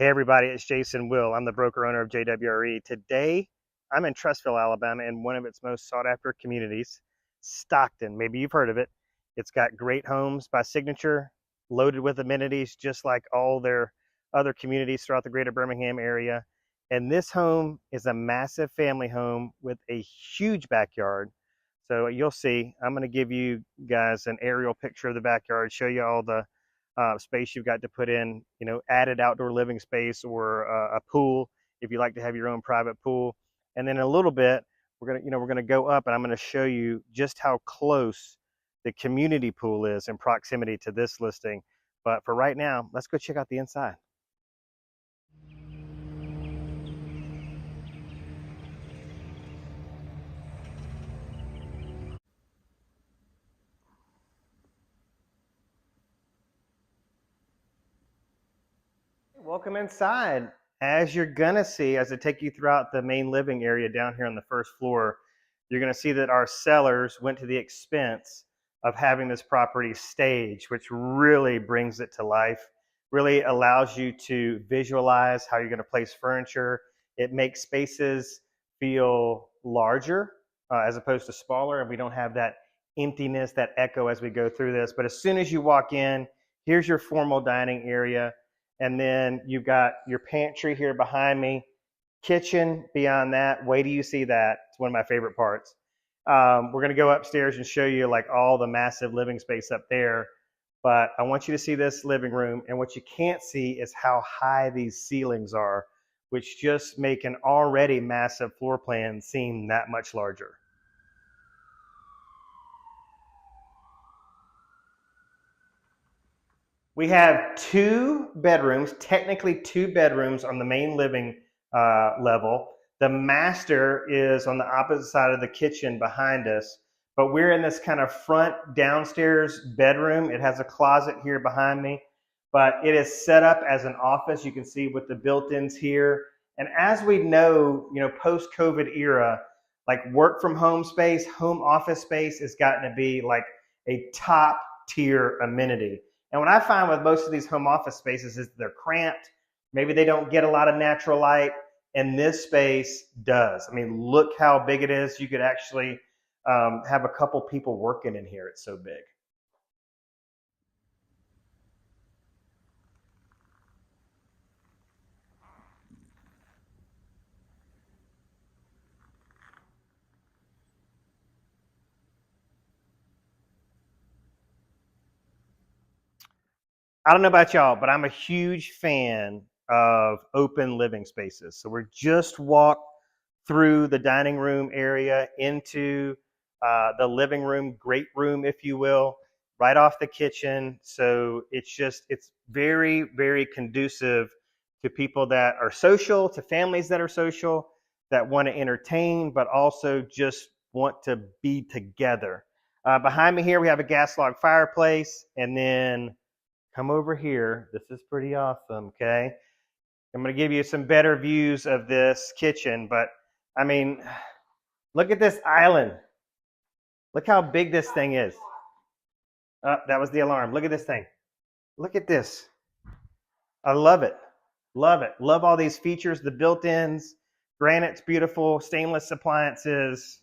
Hey everybody, it's Jason Will. I'm the broker owner of JWRE. Today, I'm in Trussville, Alabama, in one of its most sought after communities, Stockton. Maybe you've heard of it. It's got great homes by signature, loaded with amenities, just like all their other communities throughout the greater Birmingham area. And this home is a massive family home with a huge backyard. So you'll see, I'm going to give you guys an aerial picture of the backyard, show you all the space you've got to put in, added outdoor living space or a pool if you like to have your own private pool. And then in a little bit, we're gonna go up, and I'm going to show you just how close the community pool is in proximity to this listing. But for right now, let's go check out the inside. Welcome inside. As you're gonna see, as I take you throughout the main living area down here on the first floor, you're gonna see that our sellers went to the expense of having this property staged, which really brings it to life, really allows you to visualize how you're gonna place furniture. It makes spaces feel larger as opposed to smaller, and we don't have that emptiness, that echo as we go through this. But as soon as you walk in, here's your formal dining area. And then you've got your pantry here behind me, kitchen beyond that. Wait till you see that. It's one of my favorite parts. We're going to go upstairs and show you like all the massive living space up there. But I want you to see this living room. And what you can't see is how high these ceilings are, which just make an already massive floor plan seem that much larger. We have two bedrooms, technically two bedrooms on the main living level. The master is on the opposite side of the kitchen behind us, but we're in this kind of front downstairs bedroom. It has a closet here behind me, but it is set up as an office. You can see with the built-ins here. And as we know, post-COVID era, like work from home space, home office space has gotten to be like a top tier amenity. And what I find with most of these home office spaces is they're cramped. Maybe they don't get a lot of natural light, and this space does. I mean, look how big it is. You could actually have a couple people working in here. It's so big. I don't know about y'all, but I'm a huge fan of open living spaces. So we're just walked through the dining room area into the living room, great room, if you will, right off the kitchen. So it's very, very conducive to people that are social, to families that are social, that want to entertain, but also just want to be together. Behind me here, we have a gas log fireplace, and then come over here. This is pretty awesome, okay? I'm going to give you some better views of this kitchen, but I mean, look at this island. Look how big this thing is. That was the alarm. Look at this thing. Look at this. I love it. Love it. Love all these features, the built-ins. Granite's beautiful, stainless appliances.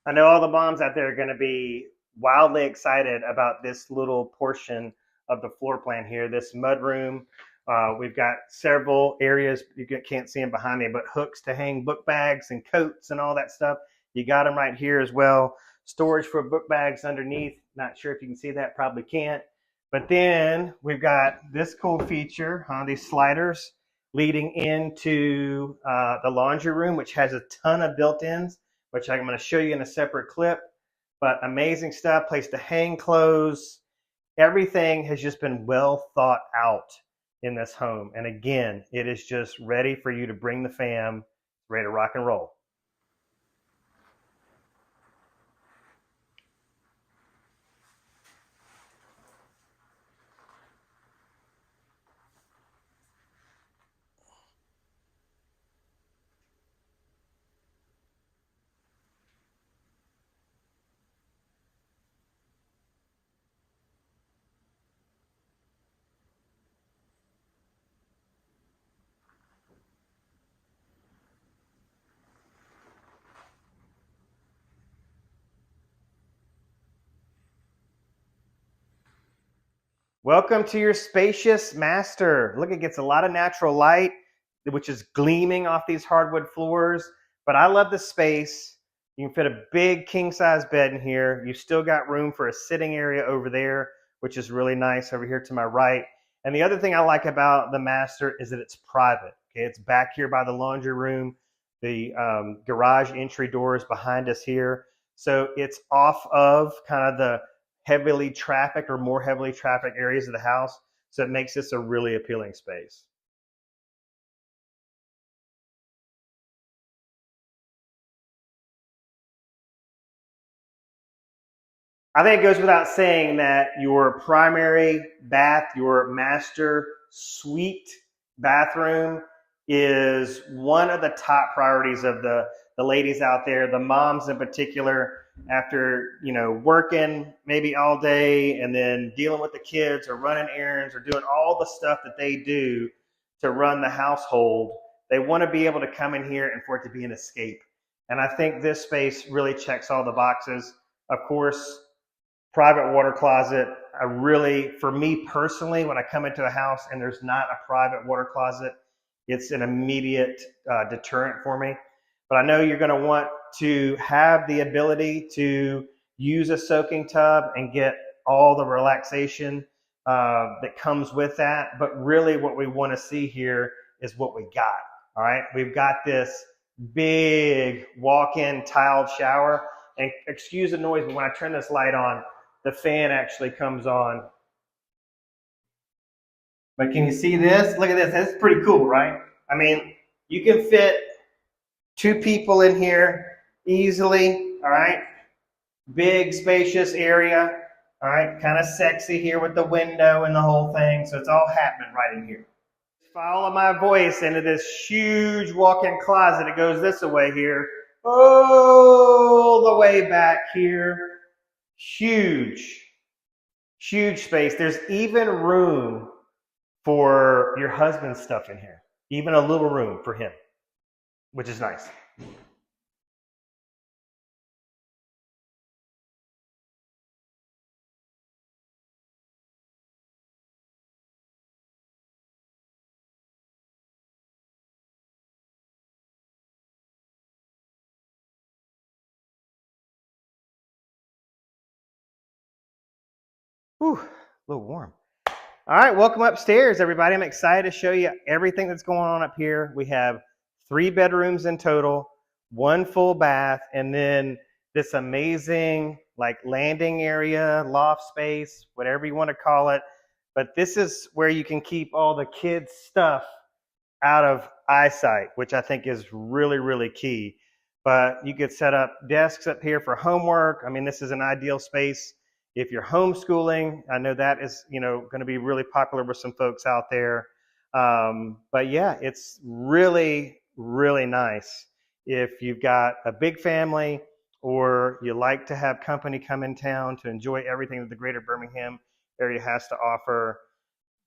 I know all the moms out there are going to be wildly excited about this little portion of the floor plan here, this mudroom. We've got several areas, you can't see them behind me, but hooks to hang book bags and coats and all that stuff. You got them right here as well. Storage for book bags underneath. Not sure if you can see that, probably can't. But then we've got this cool feature, these sliders leading into the laundry room, which has a ton of built-ins, which I'm going to show you in a separate clip. But amazing stuff, place to hang clothes. Everything has just been well thought out in this home. And again, it is just ready for you to bring the fam, ready to rock and roll. Welcome to your spacious master. Look, it gets a lot of natural light, which is gleaming off these hardwood floors. But I love the space. You can fit a big king size bed in here. You've still got room for a sitting area over there, which is really nice over here to my right. And the other thing I like about the master is that it's private. Okay, it's back here by the laundry room. The garage entry door is behind us here. So it's off of kind of the heavily trafficked or more heavily trafficked areas of the house. So it makes this a really appealing space. I think it goes without saying that your primary bath, your master suite bathroom, is one of the top priorities of the ladies out there, the moms in particular, after working maybe all day and then dealing with the kids or running errands or doing all the stuff that they do to run the household. They want to be able to come in here and for it to be an escape. And I think this space really checks all the boxes. Of course, private water closet. I really, for me personally, when I come into a house and there's not a private water closet, it's an immediate deterrent for me. But I know you're going to want to have the ability to use a soaking tub and get all the relaxation that comes with that. But really, what we want to see here is what we got. All right, we've got this big walk-in tiled shower. And excuse the noise, but when I turn this light on, the fan actually comes on. But can you see this? Look at this. That's pretty cool, right? I mean, you can fit two people in here easily, all right? Big, spacious area, all right? Kind of sexy here with the window and the whole thing. So it's all happening right in here. Follow my voice into this huge walk-in closet. It goes this way here. All the way back here. Huge, huge space. There's even room for your husband's stuff in here, even a little room for him, which is nice. Whew, a little warm. All right, welcome upstairs, everybody. I'm excited to show you everything that's going on up here. We have 3 bedrooms in total, 1 full bath, and then this amazing like landing area, loft space, whatever you want to call it. But this is where you can keep all the kids' stuff out of eyesight, which I think is really, really key. But you could set up desks up here for homework. I mean, this is an ideal space if you're homeschooling. I know that is, going to be really popular with some folks out there. But yeah, it's really, really nice if you've got a big family or you like to have company come in town to enjoy everything that the greater Birmingham area has to offer.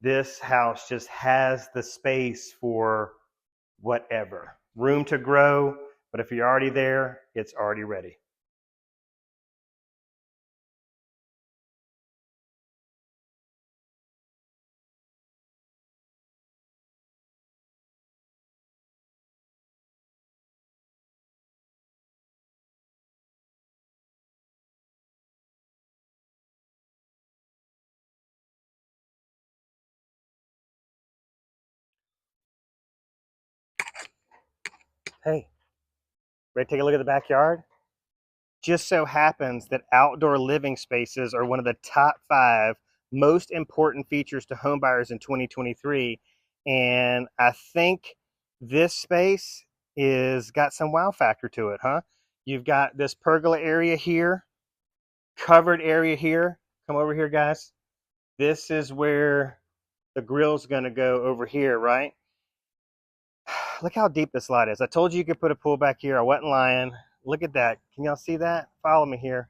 This house just has the space for whatever. Room to grow, but if you're already there, it's already ready. Hey, ready to take a look at the backyard? Just so happens that outdoor living spaces are one of the top 5 most important features to home buyers in 2023. And I think this space is got some wow factor to it, huh? You've got this pergola area here, covered area here. Come over here, guys. This is where the grill's gonna go over here, right? Look how deep this lot is. I told you you could put a pool back here. I wasn't lying. Look at that. Can y'all see that? Follow me here.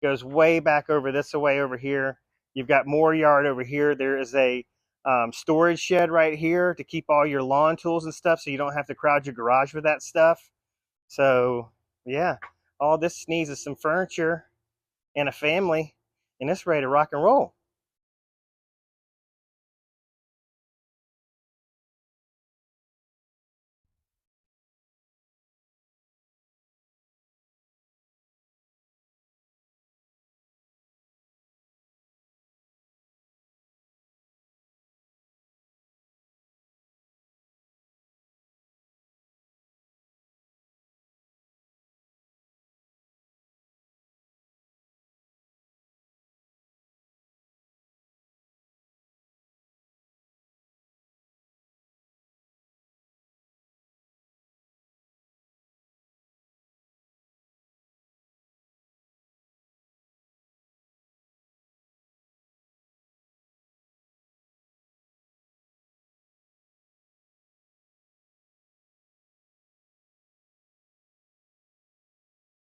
Goes way back over this way over here. You've got more yard over here. There is a storage shed right here to keep all your lawn tools and stuff so you don't have to crowd your garage with that stuff. So yeah, all this needs is some furniture and a family, and it's ready to rock and roll.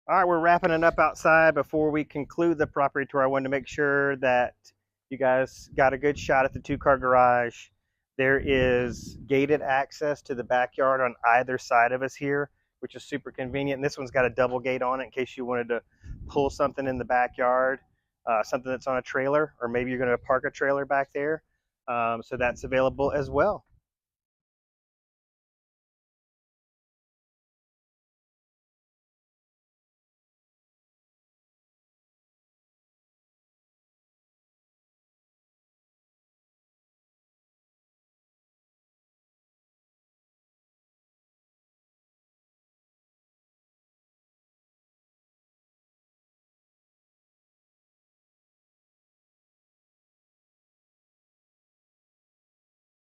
All right, we're wrapping it up outside. Before we conclude the property tour, I wanted to make sure that you guys got a good shot at the two-car garage. There is gated access to the backyard on either side of us here, which is super convenient. And this one's got a double gate on it in case you wanted to pull something in the backyard, something that's on a trailer, or maybe you're going to park a trailer back there. So that's available as well.